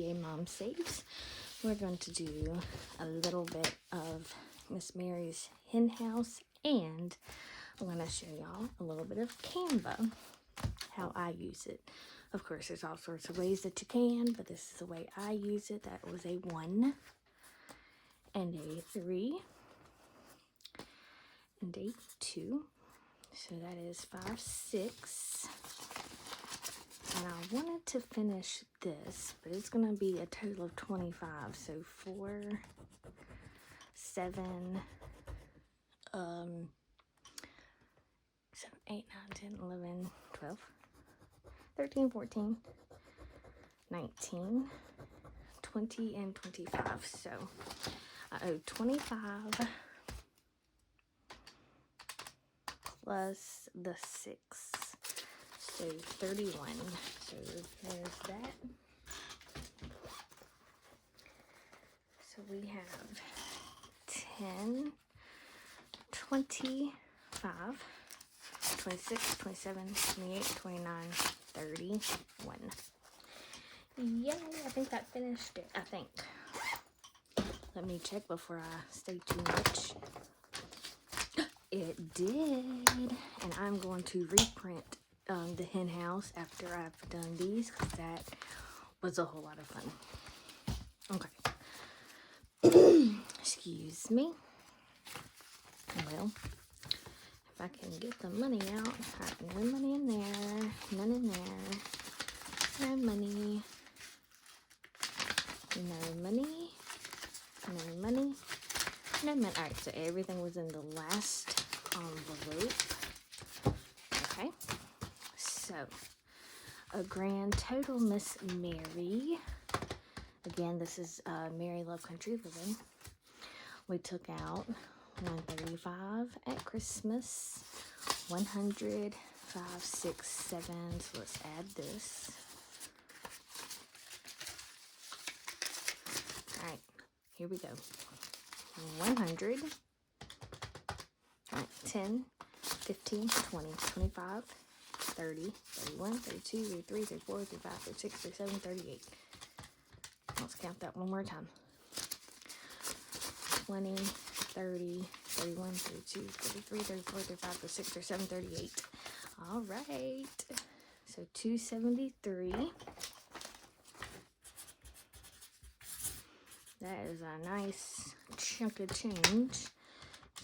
Mom Saves. We're going to do a little bit of Miss Mary's Hen House, and I'm going to show y'all a little bit of CANVA, how I use it. Of course, there's all sorts of ways that you can, but this is the way I use it. That was a 1 and a 3 and a 2. So that is 5, 6. And I wanted to finish this, but it's going to be a total of 25. So 4, 7, 7, 8, 9, 10, 11, 12, 13, 14, 19, 20, and 25. So I owe 25 plus the 6. So 31. So there's that. So we have 10, 25, 26, 27, 28, 29, 31. Yay, I think that finished it. I think. Let me check before I say too much. It did. And I'm going to reprint the Hen House after I've done these, because that was a whole lot of fun. Okay. Excuse me. Well, if I can get the money out. Alright, no money in there. None in there. No money. No money. No money. No money. Alright, so everything was in the last envelope. Okay. So, a grand total, Miss Mary. Again, this is Mary Love Country Living. We took out 135 at Christmas, 100, 5, 6, 7. So let's add this. All right, here we go. 100. All right, 10, 15, 20, 25. 30, 31, 32, 33, 34, 35, 36, 37, 38. Let's count that one more time. 20, 30, 31, 32, 33, 34, 35, 36, 37, 38. All right. So 273. That is a nice chunk of change.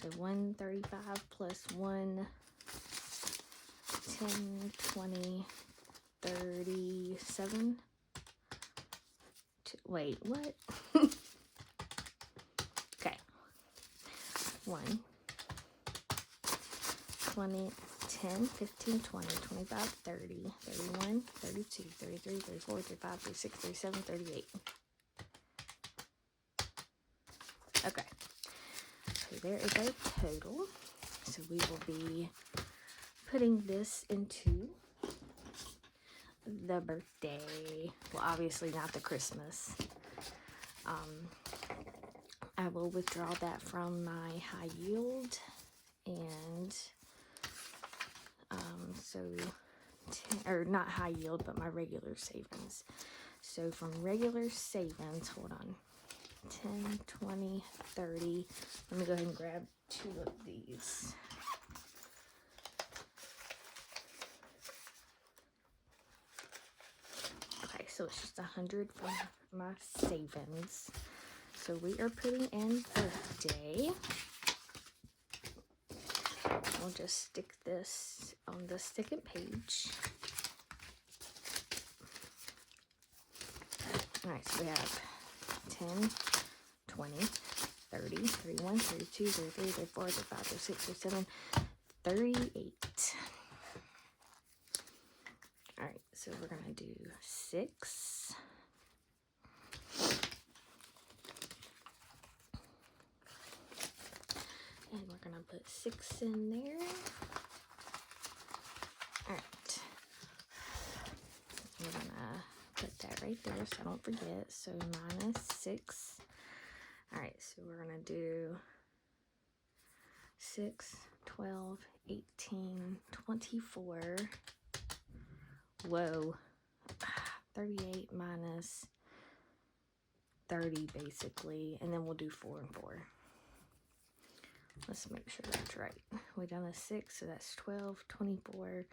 So 135 plus 1. 10, 20, 37. Wait, what? Okay. 1, 20, 10, 15, 20, 25, 30, 31, 32, 33, 34, 35, 36, 37, 38. Okay. So there is a total. So we will be putting this into the birthday. Well, obviously not the Christmas. I will withdraw that from my high yield, and so or not high yield, but my regular savings. So from regular savings, hold on, 10, 20, 30. Let me go ahead and grab 2 of these. So it's just 100 for my savings. So we are putting in birthday. We'll just stick this on the second page. Alright, so we have 10, 20, 30, 31, 32, 33, 34, 35, 36, 37, 38. Alright, so we're going to do 6. And we're going to put 6 in there. Alright. We're going to put that right there so I don't forget. So minus 6. Alright, so we're going to do 6, 12, 18, 24. Whoa. 38 minus 30 basically, and then we'll do 4 and 4. Let's make sure that's right. We're down to 6, so that's 12, 24,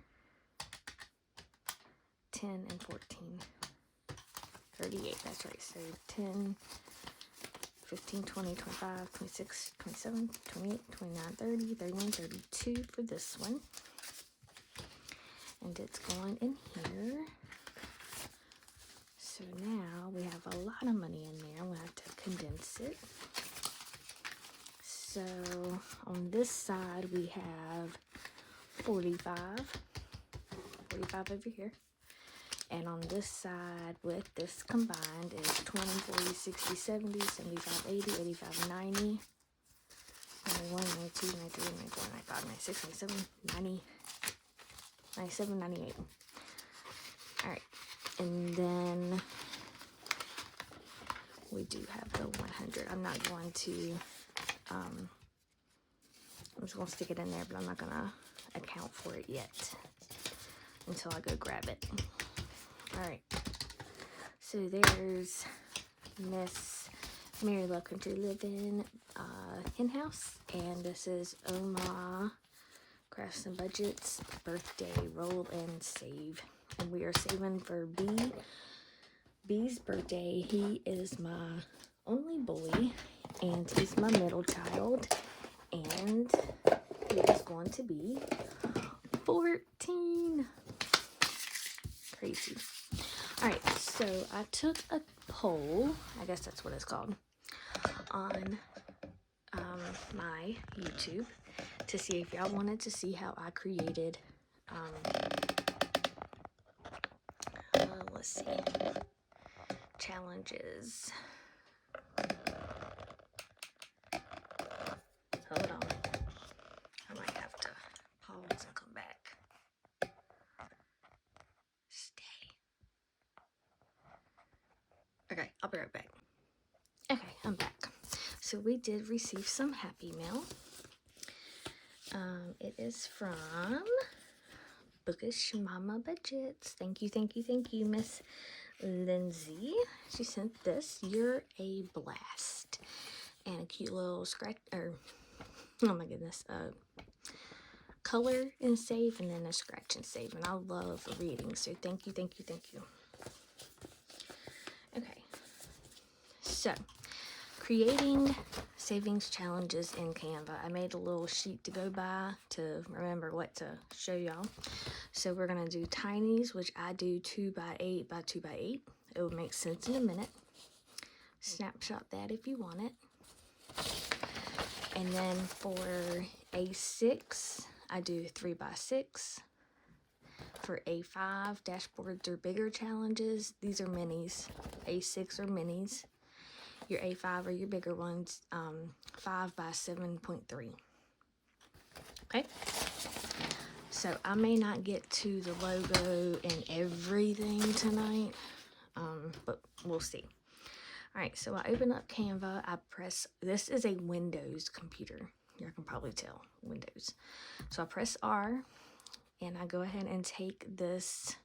10, and 14. 38, that's right. So 10, 15, 20, 25, 26, 27, 28, 29, 30, 31, 32 for this one. And it's going in here. So now we have a lot of money in there. We'll have to condense it. So on this side we have 45 over here. And on this side with this combined is 20, 40, 60, 70, 75, 80, 85, 90, 91, 92, 93, 94, 95, 96, 97, 90, 97, 98. Alright, and then we do have the 100. I'm not going to, I'm just going to stick it in there, but I'm not going to account for it yet until I go grab it. Alright, so there's Miss Mary Love Country Living Hen House, and this is Oma Crafts and Budgets birthday roll and save. And we are saving for B's birthday. He is my only boy, and he's my middle child, and he is going to be 14. Crazy. Alright, so I took a poll, I guess that's what it's called, on my YouTube to see if y'all wanted to see how I created, let's see, challenges. Hold on. I might have to pause and come back. Stay. Okay, I'll be right back. Okay, I'm back. So we did receive some Happy Mail. It is from Bookish Mama Budgets. Thank you, Miss Lindsay. She sent this. You're a blast. And a cute little scratch, or, oh my goodness, color and save, and then a scratch and save. And I love reading, so thank you. Okay, so creating savings challenges in Canva. I made a little sheet to go by to remember what to show y'all. So we're gonna do tinies, which I do 2 by 8 by 2 by 8. It will make sense in a minute. Snapshot that if you want it. And then for A6, I do 3 by 6. For A5, dashboards or bigger challenges, these are minis. A6 are minis. Your A5 are your bigger ones, 5 by 7.3. Okay? So I may not get to the logo and everything tonight, but we'll see. Alright, so I open up Canva, I press, this is a Windows computer. You can probably tell, Windows. So I press R, and I go ahead and take this,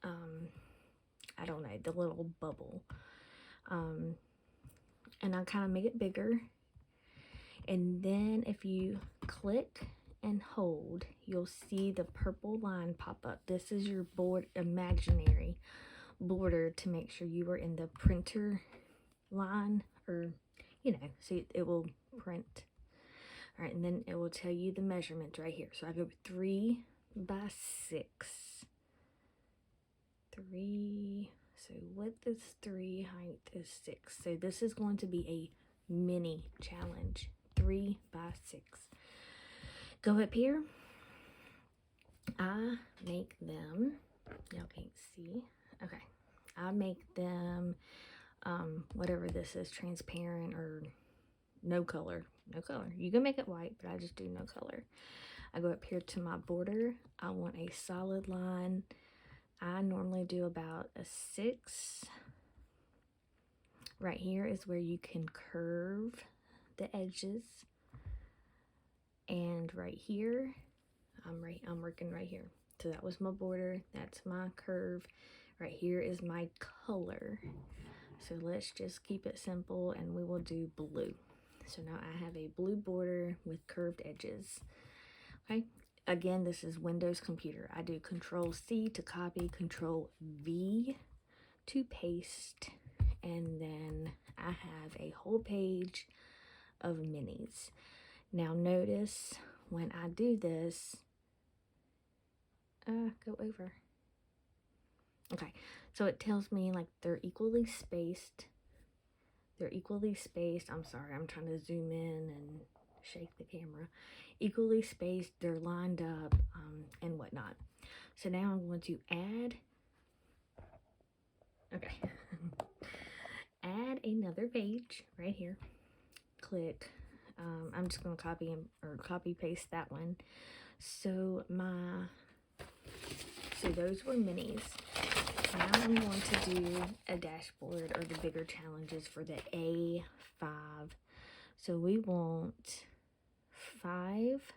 I don't know, the little bubble, and I kind of make it bigger. And then if you click and hold, you'll see the purple line pop up. This is your imaginary border to make sure you are in the printer line, or so it will print. All right, and then it will tell you the measurements right here. So I go 3 by 6. 3, so width is 3, height is 6. So this is going to be a mini challenge. 3 by 6. Go up here. I make them, y'all can't see. Okay. I make them, whatever this is, transparent or no color. No color. You can make it white, but I just do no color. I go up here to my border. I want a solid line. I normally do about a 6. Right here is where you can curve the edges. And right here, I'm working right here. So that was my border. That's my curve. Right here is my color. So let's just keep it simple and we will do blue. So now I have a blue border with curved edges. Okay, again, this is Windows Computer. I do Control C to copy, Control V to paste, and then I have a whole page of minis. Now notice when I do this, go over. Okay, so it tells me like they're equally spaced. They're equally spaced. I'm sorry, I'm trying to zoom in and shake the camera. Equally spaced, they're lined up, and whatnot. So now I'm going to add, okay, add another page right here. Click. I'm just going to copy paste that one. So those were minis. Now I'm going to do a dashboard or the bigger challenges for the A5. So we want 5.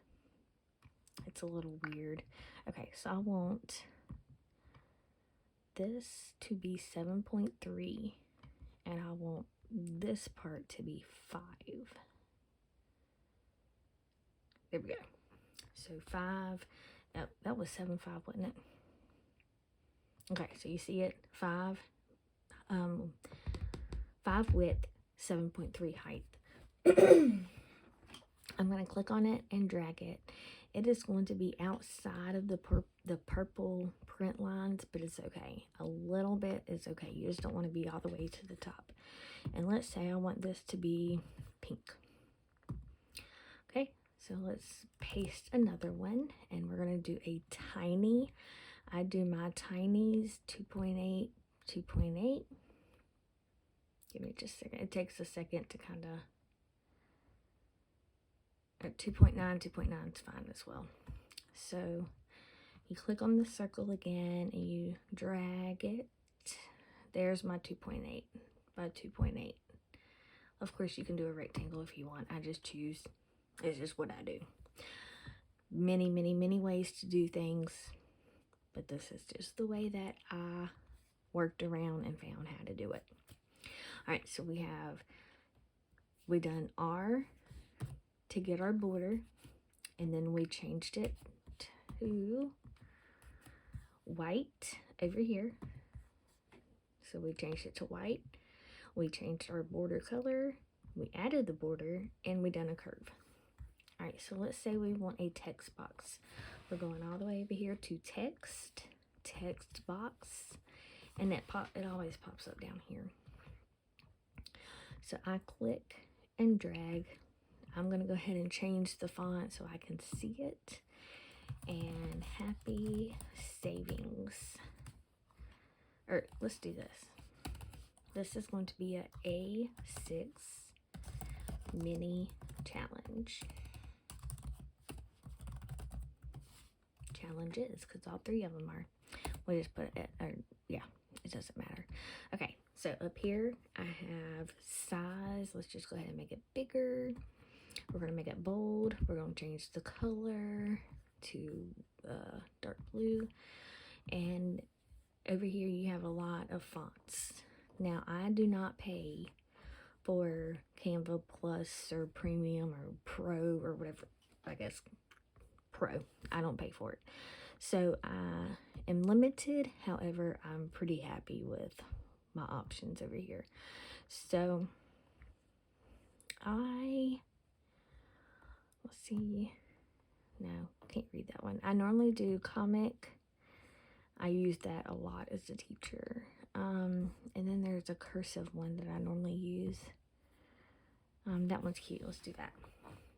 It's a little weird. Okay, so I want this to be 7.3 and I want this part to be 5. There we go. So 5, that was 7.5, wasn't it? Okay, so you see it, 5 width, 7.3 height. I'm going to click on it and drag it. It is going to be outside of the purple print lines, but it's okay. A little bit is okay. You just don't want to be all the way to the top. And let's say I want this to be pink. Okay, so let's paste another one, and we're going to do a tiny. I do my tinies 2.8, 2.8. Give me just a second. It takes a second to kind of, at 2.9, 2.9 is fine as well. So you click on the circle again and you drag it. There's my 2.8 by 2.8. Of course, you can do a rectangle if you want. I just choose, it's just what I do. Many, many, many ways to do things, but this is just the way that I worked around and found how to do it. All right, so we done R to get our border, and then we changed it to white over here. So we changed it to white. We changed our border color. We added the border, and we done a curve. All right, so let's say we want a text box. We're going all the way over here to text box, and it always pops up down here. So I click and drag. I'm going to go ahead and change the font so I can see it. And happy savings. Or let's do this. This is going to be a A6 mini challenge. Challenges, because all 3 of them are. We'll just put it, yeah, it doesn't matter. Okay, so up here I have size. Let's just go ahead and make it bigger. We're going to make it bold. We're going to change the color to dark blue. And over here you have a lot of fonts. Now, I do not pay for CANVA Plus or Premium or Pro or whatever. I guess Pro. I don't pay for it. So I am limited. However, I'm pretty happy with my options over here. So let's see. No, can't read that one. I normally do comic. I use that a lot as a teacher. And then there's a cursive one that I normally use. That one's cute. Let's do that.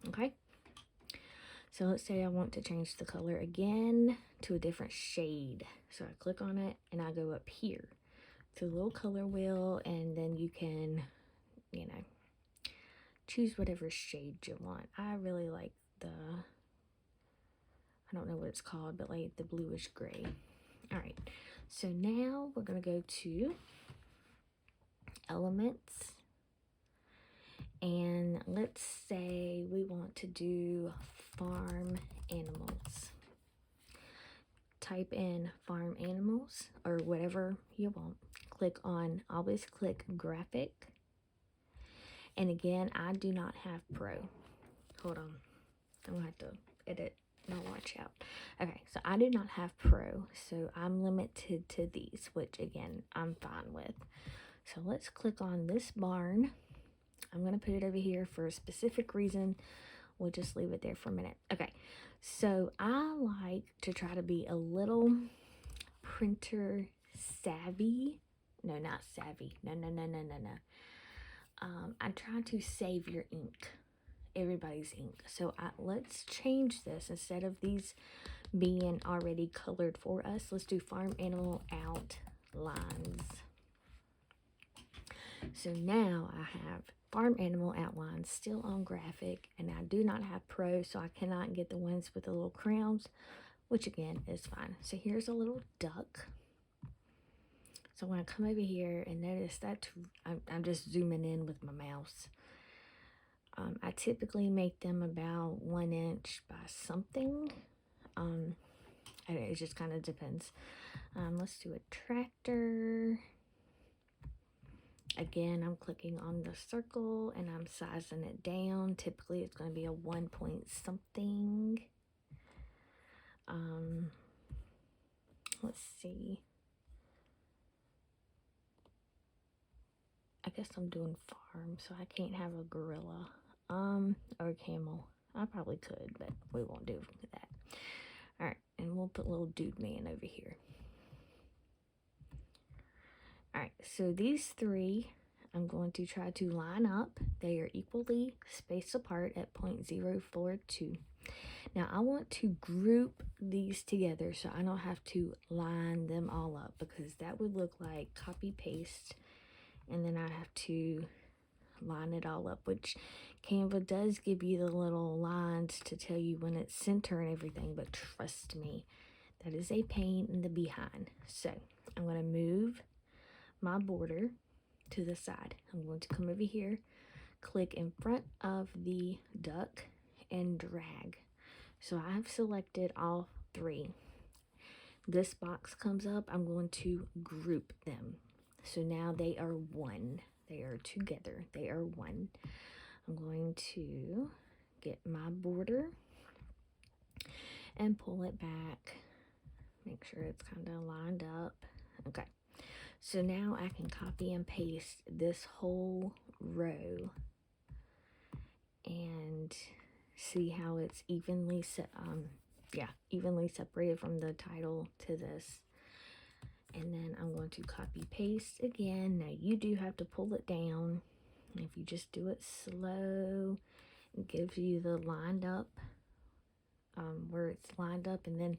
Okay. So let's say I want to change the color again to a different shade. So I click on it and I go up here to the little color wheel, and then you can, choose whatever shade you want. I really like I don't know what it's called, but like the bluish gray. All right, so now we're going to go to elements, and let's say we want to do farm animals. type in farm animals or whatever you want. Always click graphic. And again, I do not have pro. Hold on. I'm going to have to edit my watch out. Okay, so I do not have pro, so I'm limited to these, which again, I'm fine with. So let's click on this barn. I'm going to put it over here for a specific reason. We'll just leave it there for a minute. Okay, so I like to try to be a little printer savvy. No, not savvy. No. I try to save your ink, everybody's ink. So let's change this. Instead of these being already colored for us, let's do farm animal outlines. So now I have farm animal outlines still on graphic, and I do not have pro, so I cannot get the ones with the little crowns, which again is fine. So here's a little duck. So when I come over here and notice that, I'm just zooming in with my mouse. I typically make them about 1 inch by something. It just kind of depends. Let's do a tractor. Again, I'm clicking on the circle and I'm sizing it down. Typically, it's going to be a 1 point something. Let's see. I guess I'm doing farm, so I can't have a gorilla or a camel. I probably could, but we won't do that. All right, and we'll put little dude man over here. All right, so these three I'm going to try to line up. They are equally spaced apart at 0.042. Now I want to group these together so I don't have to line them all up, because that would look like copy paste and then I have to line it all up, which Canva does give you the little lines to tell you when it's center and everything, but trust me, that is a pain in the behind. So I'm going to move my border to the side. I'm going to come over here, click in front of the duck and drag. So I've selected all three. This box comes up, I'm going to group them. So now they are one. They are together. They are one. I'm going to get my border and pull it back. Make sure it's kind of lined up. Okay. So now I can copy and paste this whole row and see how it's evenly evenly separated from the title to this. And then I'm going to copy paste again. Now you do have to pull it down. If you just do it slow, it gives you the lined up, where it's lined up, and then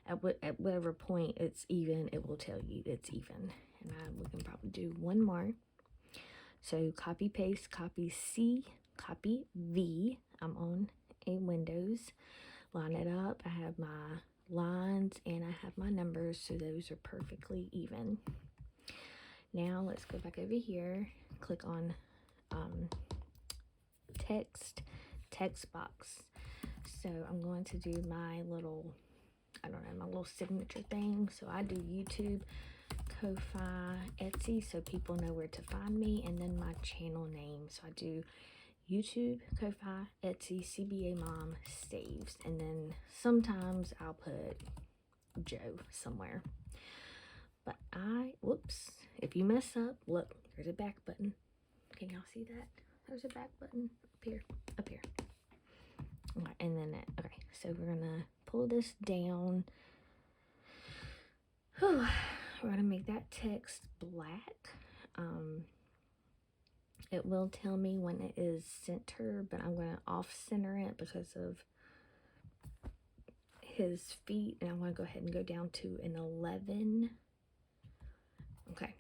at whatever point it's even, it will tell you it's even. And we can probably do one more. So copy paste, copy C, copy V. I'm on a Windows. Line it up. I have my lines and I have my numbers, so those are perfectly even. Now let's go back over here, click on text box. So I'm going to do my little, my little signature thing. So I do YouTube, Ko-Fi, Etsy, so people know where to find me, and then my channel name. So I do YouTube, Ko-Fi, Etsy, CBA Mom, Saves, and then sometimes I'll put Joe somewhere. But whoops, if you mess up, look, there's a back button. Can y'all see that? There's a back button up here. Okay, and then okay, so we're gonna pull this down. We're gonna make that text black. It will tell me when it is center, but I'm going to off-center it because of his feet, and I'm going to go ahead and go down to an 11. Okay,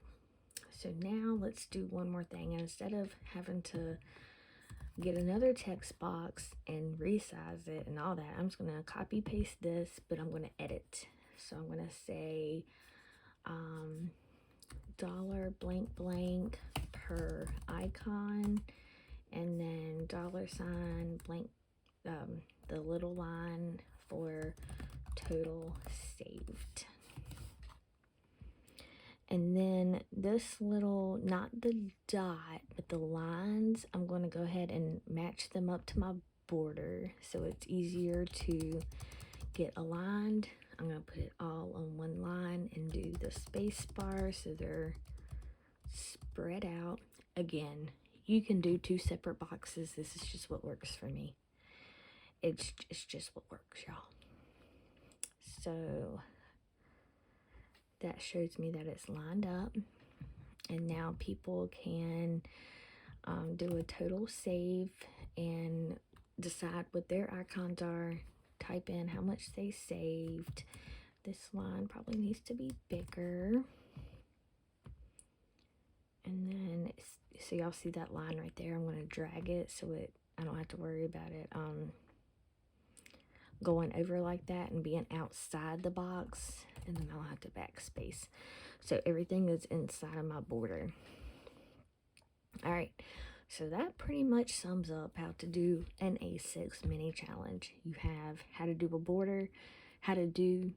so now let's do one more thing, and instead of having to get another text box and resize it and all that, I'm just going to copy paste this, but I'm going to edit. So I'm going to say dollar blank blank per icon, and then $sign blank, the little line for total saved. And then this little, not the dot, but the lines, I'm going to go ahead and match them up to my border so it's easier to get aligned. I'm going to put it all on one line and do the space bar so they're spread out. Again, you can do 2 separate boxes. This is just what works for me. It's just what works, y'all. So that shows me that it's lined up. And now people can do a total save and decide what their icons are. Type in how much they saved. This line probably needs to be bigger. And then, so y'all see that line right there? I'm going to drag it so I don't have to worry about it going over like that and being outside the box. And then I'll have to backspace. So everything is inside of my border. Alright, so that pretty much sums up how to do an A6 mini challenge. You have how to do a border, how to do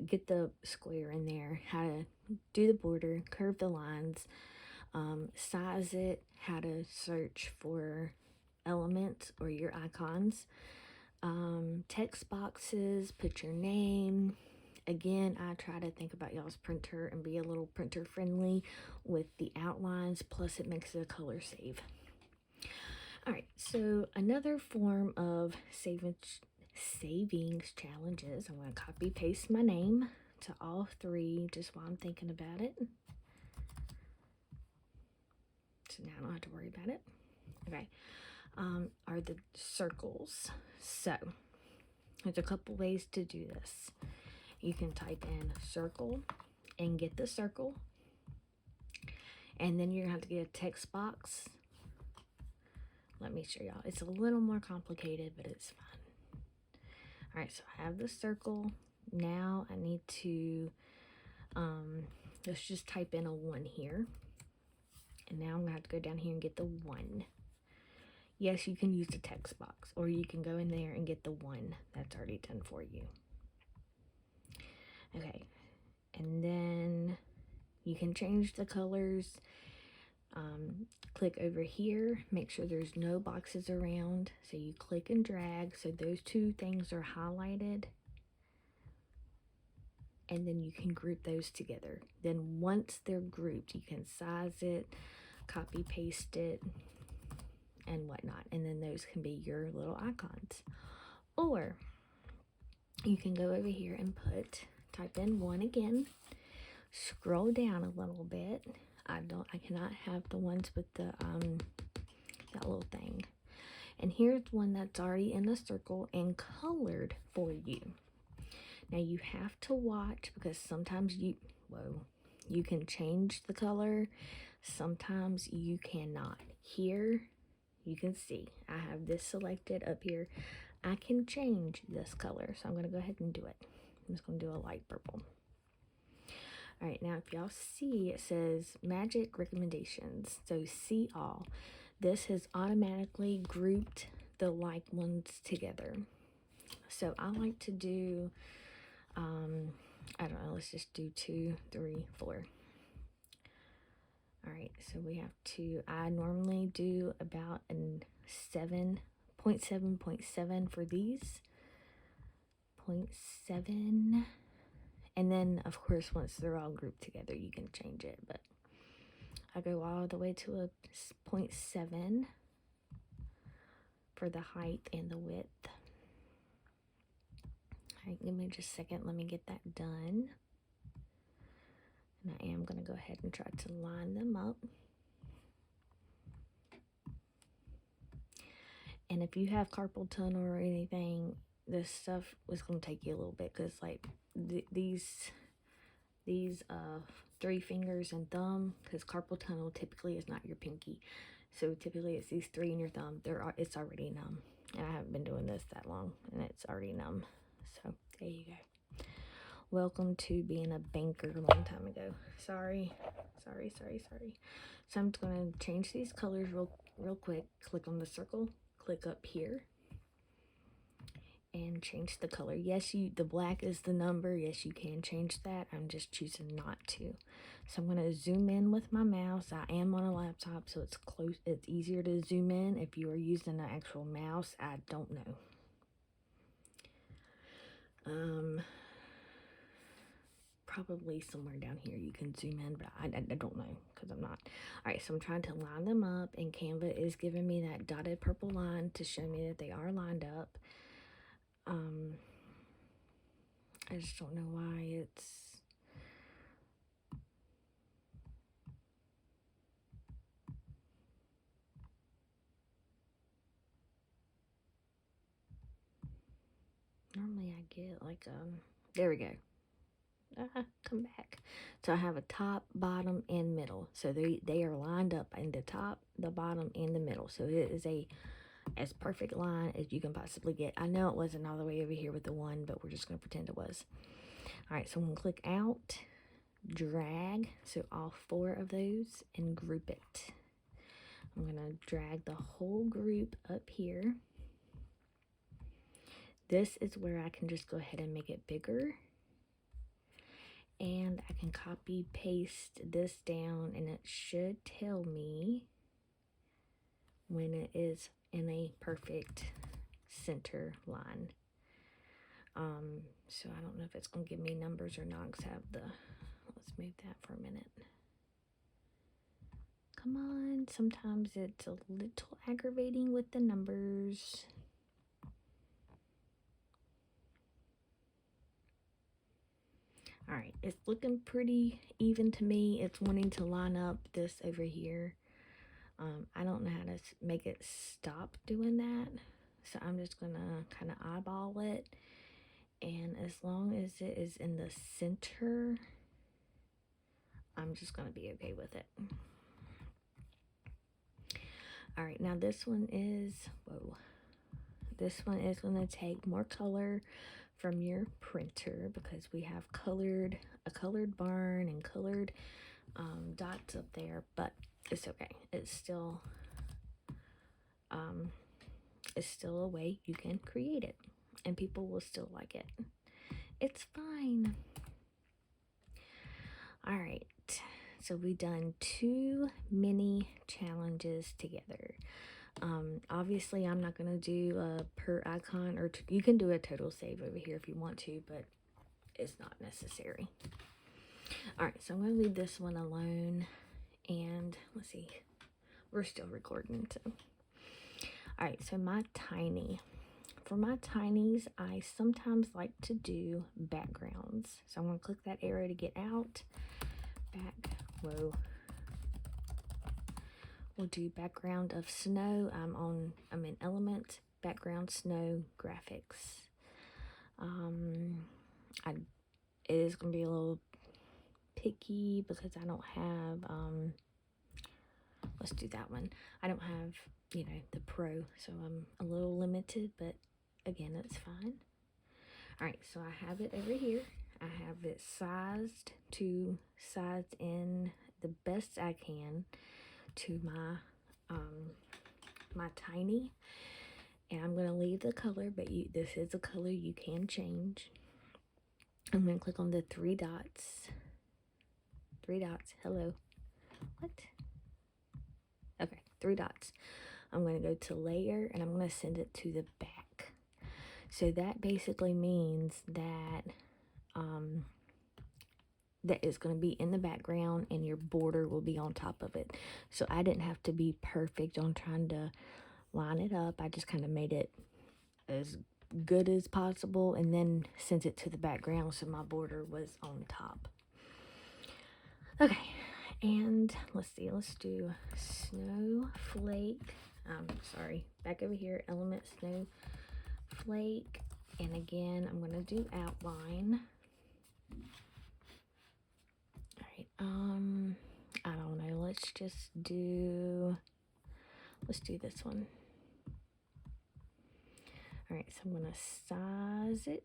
get the square in there, how to do the border, curve the lines, size it, how to search for elements or your icons, text boxes, put your name. Again, I try to think about y'all's printer and be a little printer friendly with the outlines, plus it makes it a color save. Alright, so another form of savings challenges, I'm going to copy paste my name to all 3 just while I'm thinking about it. So now I don't have to worry about it. Okay, are the circles. So there's a couple ways to do this. You can type in circle and get the circle. And then you're going to have to get a text box. Let me show y'all. It's a little more complicated, but it's fine. Alright, so I have the circle. Now I need to, let's just type in a 1 here. And now I'm going to have to go down here and get the 1. Yes, you can use the text box, or you can go in there and get the 1 that's already done for you. Okay, and then you can change the colors. Click over here, make sure there's no boxes around. So you click and drag, so those 2 things are highlighted. And then you can group those together. Then once they're grouped, you can size it, copy paste it, and whatnot. And then those can be your little icons. Or you can go over here and type in 1 again, scroll down a little bit. I cannot have the ones with the that little thing. And here's one that's already in a circle and colored for you. Now you have to watch, because sometimes you can change the color, sometimes you cannot. Here you can see I have this selected up here. I can change this color, so I'm going to go ahead and do it. I'm just going to do a light purple. Alright, now if y'all see, it says magic recommendations, so see all. This has automatically grouped the like ones together. So I like to do, I don't know, let's just do 2, 3, 4. Alright, so we have I normally do about a 0.7 for these. 0.7. And then, of course, once they're all grouped together, you can change it. But I go all the way to a 0.7 for the height and the width. Alright, give me just a second. Let me get that done. And I am going to go ahead and try to line them up. And if you have carpal tunnel or anything, this stuff was going to take you a little bit, because like these 3 fingers and thumb, because carpal tunnel typically is not your pinky, so typically it's these 3 in your thumb. It's already numb, and I haven't been doing this that long, and it's already numb. So there you go. Welcome to being a banker a long time ago. Sorry. So I'm just going to change these colors real quick. Click on the circle, click up here, and change the color. Yes, the black is the number. Yes, you can change that. I'm just choosing not to. So I'm going to zoom in with my mouse. I am on a laptop, so it's close. It's easier to zoom in. If you are using an actual mouse, I don't know. Probably somewhere down here you can zoom in, but I don't know because I'm not. All right, so I'm trying to line them up, and Canva is giving me that dotted purple line to show me that they are lined up. I just don't know why it's... Normally I get like, there we go. Come back. So I have a top, bottom, and middle. So they are lined up in the top, the bottom, and the middle. So it is as perfect line as you can possibly get. I know it wasn't all the way over here with the one, but we're just going to pretend it was. All right, so I'm going to click out, drag, so all 4 of those, and group it. I'm going to drag the whole group up here. This is where I can just go ahead and make it bigger. And I can copy paste this down, and it should tell me when it is in a perfect center line. So I don't know if it's going to give me numbers or not, because I have let's move that for a minute. Come on, sometimes it's a little aggravating with the numbers. All right, it's looking pretty even to me. It's wanting to line up this over here. I don't know how to make it stop doing that. So I'm just going to kind of eyeball it. And as long as it is in the center, I'm just going to be okay with it. All right, now this one is, this one is going to take more color from your printer, because we have a colored barn and colored dots up there, but it's okay. It's still a way you can create it, and people will still like it. It's fine. All right, so we've done 2 mini challenges together. Obviously I'm not going to do a per icon, or you can do a total save over here if you want to, but it's not necessary. All right, so I'm going to leave this one alone, and let's see, we're still recording, so. All right, so for my tinies, I sometimes like to do backgrounds. So I'm going to click that arrow to get out. We'll do background of snow. I'm in Element, background snow graphics. It is going to be a little picky because I don't have, let's do that one. I don't have, the Pro, so I'm a little limited, but again, it's fine. All right, so I have it over here. I have it sized in the best I can to my tiny, and I'm going to leave the color, but this is a color you can change. I'm going to click on the 3 dots. 3 dots. Hello. What? Okay, 3 dots. I'm going to go to layer, and I'm going to send it to the back. So that basically means that that is going to be in the background, and your border will be on top of it. So I didn't have to be perfect on trying to line it up. I just kind of made it as good as possible, and then sent it to the background so my border was on top. Okay, and let's see, let's do snowflake. Back over here, Element snowflake, and again I'm going to do outline. I don't know, let's do this one. All right, so I'm going to size it.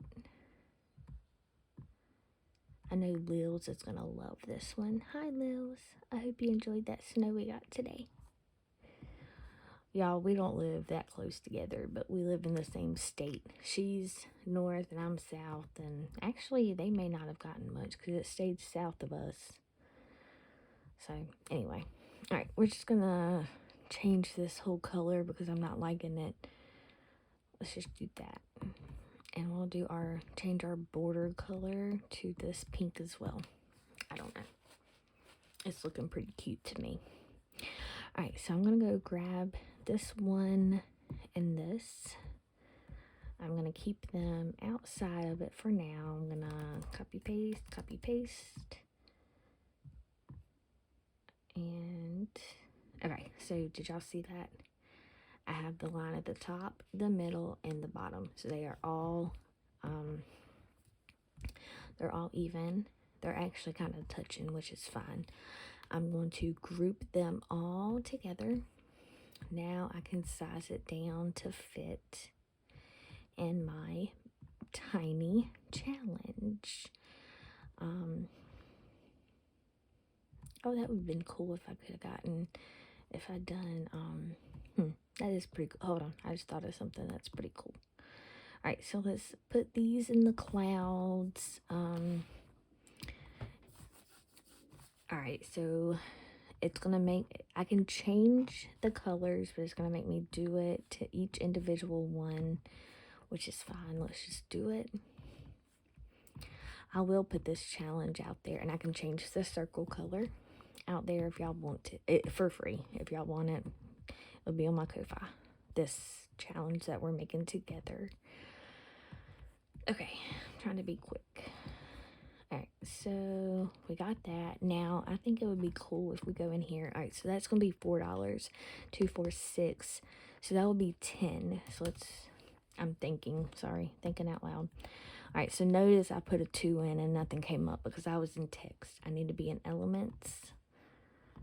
I know Lils is going to love this one. Hi, Lils. I hope you enjoyed that snow we got today. y'all, we don't live that close together, but we live in the same state. She's north and I'm south, and actually they may not have gotten much because it stayed south of us. So anyway, all right, we're just gonna change this whole color because I'm not liking it. Let's just do that, and we'll do change our border color to this pink as well. I don't know, it's looking pretty cute to me. All right, so I'm gonna go grab this one and this. I'm gonna keep them outside of it for now. I'm gonna copy paste. And okay, so did y'all see that? I have the line at the top, the middle, and the bottom. So they are all they're all even. They're actually kind of touching, which is fine. I'm going to group them all together. Now I can size it down to fit in my tiny challenge. Oh, that would have been cool if I could have gotten, if I'd done, that is pretty cool. Hold on, I just thought of something that's pretty cool. All right, so let's put these in the clouds. All right, so it's gonna make, I can change the colors, but it's gonna make me do it to each individual one, which is fine. Let's just do it. I will put this challenge out there, and I can change the circle color out there if y'all want it for free. If y'all want it, it'll be on my Ko-Fi. This challenge that we're making together. Okay, I'm trying to be quick. All right, so we got that. Now I think it would be cool if we go in here. All right, so that's gonna be $4. 2, 4, 6. So that would be 10. So I'm thinking out loud. All right, so notice I put a 2 in and nothing came up because I was in text. I need to be in elements.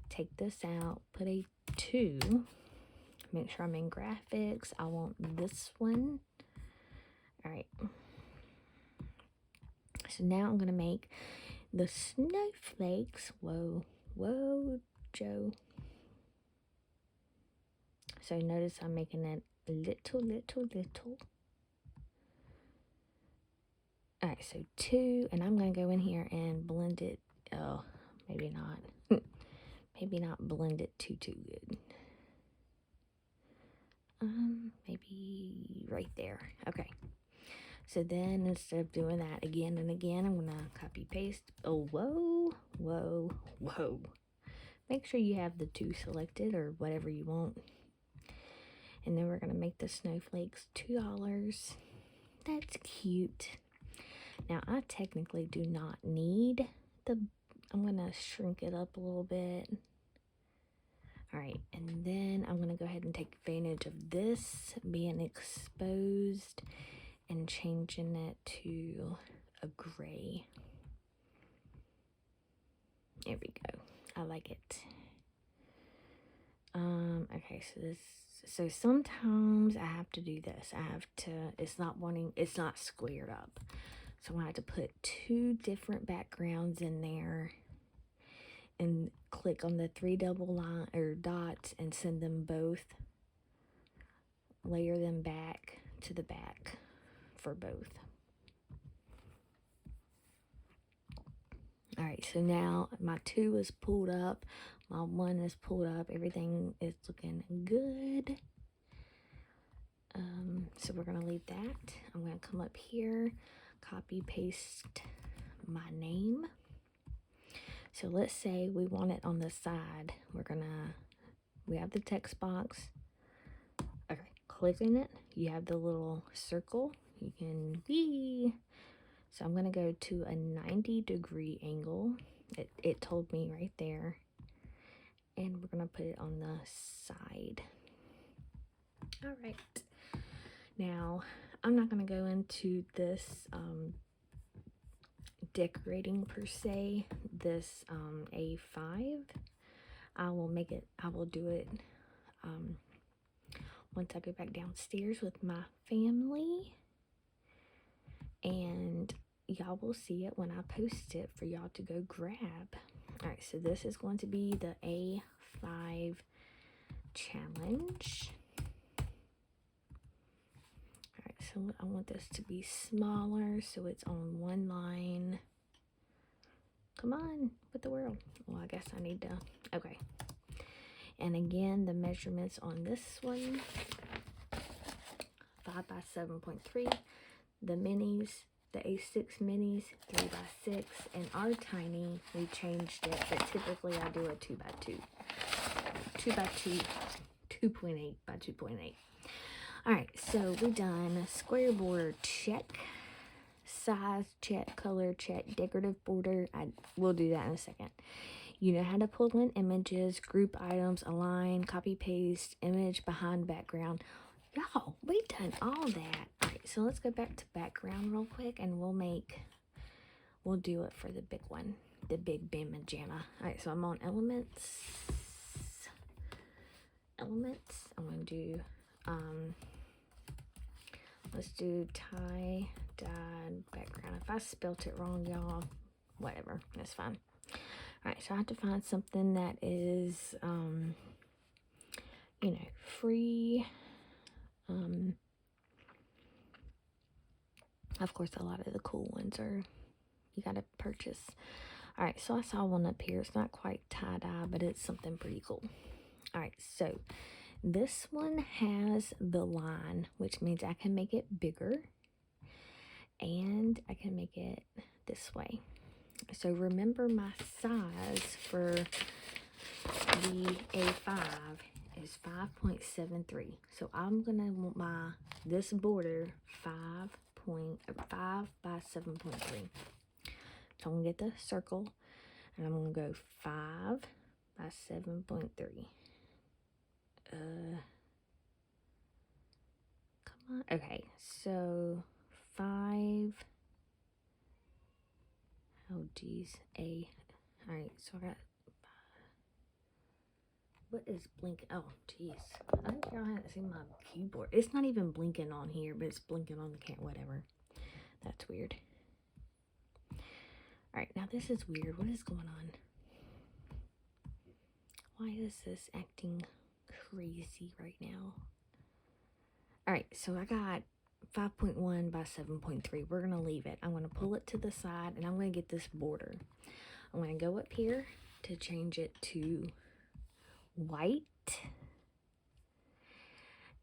Take this out, put a 2. Make sure I'm in graphics. I want this one. All right. So now I'm going to make the snowflakes. Whoa, Joe. So notice I'm making it little. All right, so 2, and I'm going to go in here and blend it. Oh, maybe not. Maybe not blend it too good. Maybe right there. Okay. So then instead of doing that again and again, I'm gonna copy paste. Oh, whoa. Make sure you have the 2 selected or whatever you want. And then we're gonna make the snowflakes $2. That's cute. Now I technically do not need I'm gonna shrink it up a little bit. All right, and then I'm gonna go ahead and take advantage of this being exposed and changing it to a gray. There we go. I like it. Okay, so sometimes I have to do this. It's not squared up. So I have to put 2 different backgrounds in there and click on the 3 double line or dots and send them both, layer them back to the back for both. All right, so now my 2 is pulled up, my 1 is pulled up, everything is looking good. So we're gonna leave that. I'm gonna come up here, copy paste my name. So let's say we want it on the side. We have the text box. Okay, clicking it, you have the little circle. You can So I'm gonna go to a 90-degree angle. It told me right there. And we're gonna put it on the side. All right. Now, I'm not gonna go into this decorating per se, this A5. I will do it once I go back downstairs with my family, and y'all will see it when I post it for y'all to go grab. All right, so this is going to be the A5 challenge. so I want this to be smaller, so it's on one line. Come on, what the world? Well, I guess I need to, okay. And again, the measurements on this one, 5 by 7.3. The minis, the A6 minis, 3 by 6. And our tiny, we changed it, but typically I do a 2 by 2. 2 by 2, 2.8 by 2.8. Alright, so we done square border check, size check, color check, decorative border. We'll do that in a second. You know how to pull in images, group items, align, copy, paste, image, behind, background. Y'all, we done all that. Alright, so let's go back to background real quick and we'll do it for the big one. The big Bama Jamma. Alright, so I'm on elements. Elements. I'm gonna do let's do tie dyed background. If I spelt it wrong, y'all, whatever, that's fine. Alright, so I have to find something that is you know, free. Of course, a lot of the cool ones are you gotta purchase. Alright, so I saw one up here. It's not quite tie-dye, but it's something pretty cool. Alright, so this one has the line, which means I can make it bigger and I can make it this way. So remember, my size for the A5 is 5.73. So I'm gonna want this border 5 by 7.3. So I'm gonna get the circle and I'm gonna go 5 by 7.3. Come on. Okay, so 5. Oh geez, alright, so I got 5. What is blinking? Oh geez, I think y'all haven't seen my keyboard. It's not even blinking on here, but it's blinking on the whatever. That's weird. Alright, now this is weird. What is going on? Why is this acting crazy right now? Alright, so I got 5.1 by 7.3. We're going to leave it. I'm going to pull it to the side and I'm going to get this border. I'm going to go up here to change it to white.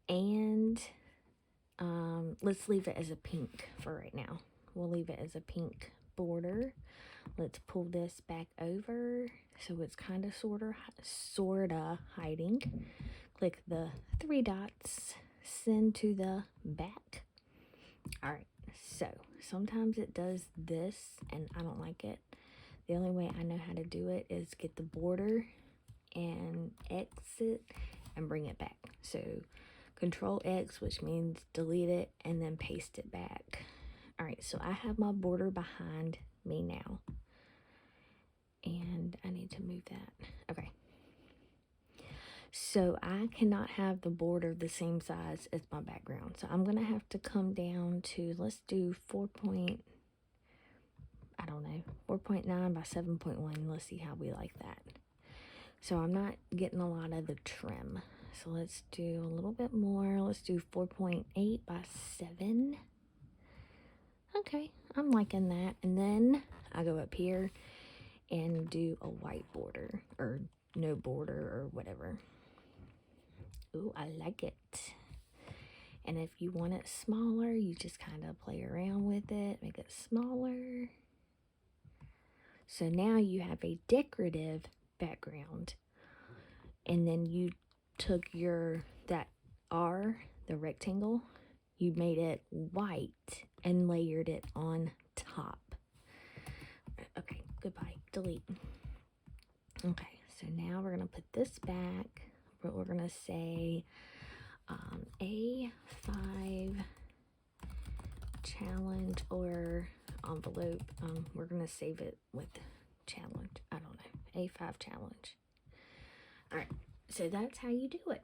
And let's leave it as a pink for right now. We'll leave it as a pink border. Let's pull this back over so it's kind of sorta hiding. Click the 3 dots, send to the back. Alright, so sometimes it does this and I don't like it. The only way I know how to do it is get the border and exit and bring it back. So Control X, which means delete it and then paste it back. Alright, so I have my border behind me now. And I need to move that. Okay. So I cannot have the border the same size as my background. So I'm going to have to come down to, let's do 4.9 by 7.1. Let's see how we like that. So I'm not getting a lot of the trim. So let's do a little bit more. Let's do 4.8 by 7. Okay, I'm liking that. And then I go up here and do a white border or no border or whatever. Ooh, I like it. And if you want it smaller, you just kind of play around with it, make it smaller. So now you have a decorative background. And then you took that R, the rectangle, you made it white and layered it on top. Okay, goodbye, delete. Okay, so now we're going to put this back. But we're going to say A5 challenge or envelope. We're going to save it with challenge. I don't know. A5 challenge. All right. So that's how you do it.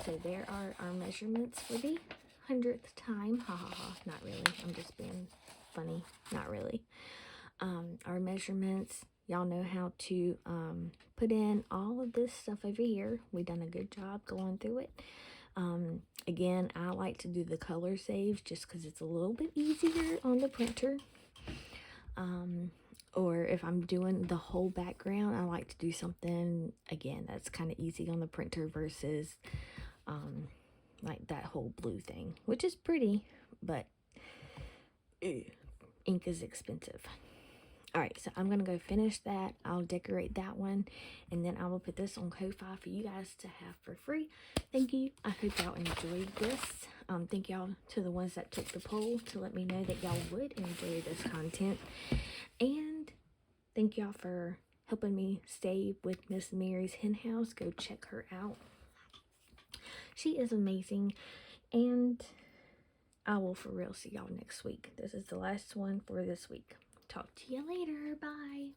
So there are our measurements for the 100th time. Ha ha ha. Not really. I'm just being funny. Not really. Our measurements. Y'all know how to put in all of this stuff over here. We done a good job going through it. Again, I like to do the color saves just because it's a little bit easier on the printer. Or if I'm doing the whole background, I like to do something, again, that's kind of easy on the printer versus like that whole blue thing, which is pretty, but ink is expensive. Alright, so I'm going to go finish that. I'll decorate that one, and then I will put this on Ko-Fi for you guys to have for free. Thank you. I hope y'all enjoyed this. Thank y'all to the ones that took the poll to let me know that y'all would enjoy this content. And thank y'all for helping me stay with Miss Mary's Hen House. Go check her out. She is amazing. And I will for real see y'all next week. This is the last one for this week. Talk to you later. Bye.